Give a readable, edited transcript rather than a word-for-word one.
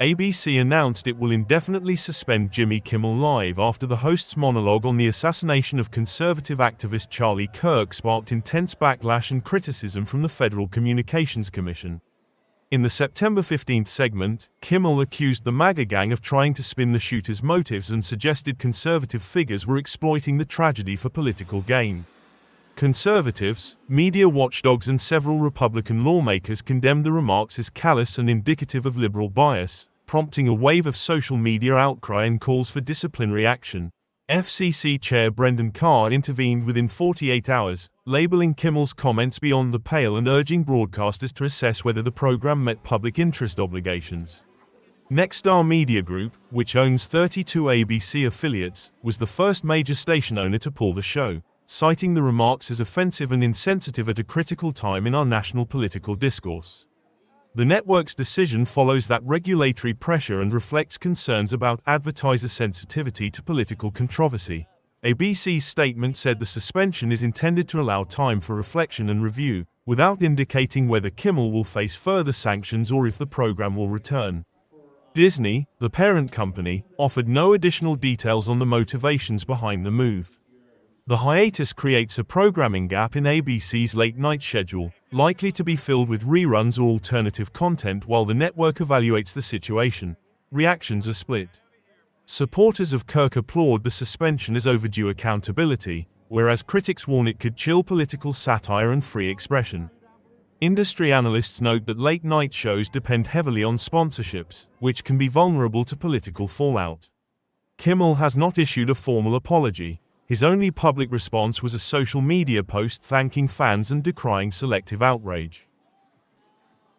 ABC announced it will indefinitely suspend Jimmy Kimmel Live after the host's monologue on the assassination of conservative activist Charlie Kirk sparked intense backlash and criticism from the Federal Communications Commission. In the September 15 segment, Kimmel accused the MAGA gang of trying to spin the shooter's motives and suggested conservative figures were exploiting the tragedy for political gain. Conservatives, media watchdogs and several Republican lawmakers condemned the remarks as callous and indicative of liberal bias, prompting a wave of social media outcry and calls for disciplinary action. FCC Chair Brendan Carr intervened within 48 hours, labeling Kimmel's comments beyond the pale and urging broadcasters to assess whether the program met public interest obligations. Nexstar Media Group, which owns 32 ABC affiliates, was the first major station owner to pull the show, citing the remarks as offensive and insensitive at a critical time in our national political discourse. The network's decision follows that regulatory pressure and reflects concerns about advertiser sensitivity to political controversy. ABC's statement said the suspension is intended to allow time for reflection and review, without indicating whether Kimmel will face further sanctions or if the program will return. Disney, the parent company, offered no additional details on the motivations behind the move. The hiatus creates a programming gap in ABC's late-night schedule, likely to be filled with reruns or alternative content while the network evaluates the situation. Reactions are split. Supporters of Kirk applaud the suspension as overdue accountability, whereas critics warn it could chill political satire and free expression. Industry analysts note that late-night shows depend heavily on sponsorships, which can be vulnerable to political fallout. Kimmel has not issued a formal apology. His only public response was a social media post thanking fans and decrying selective outrage.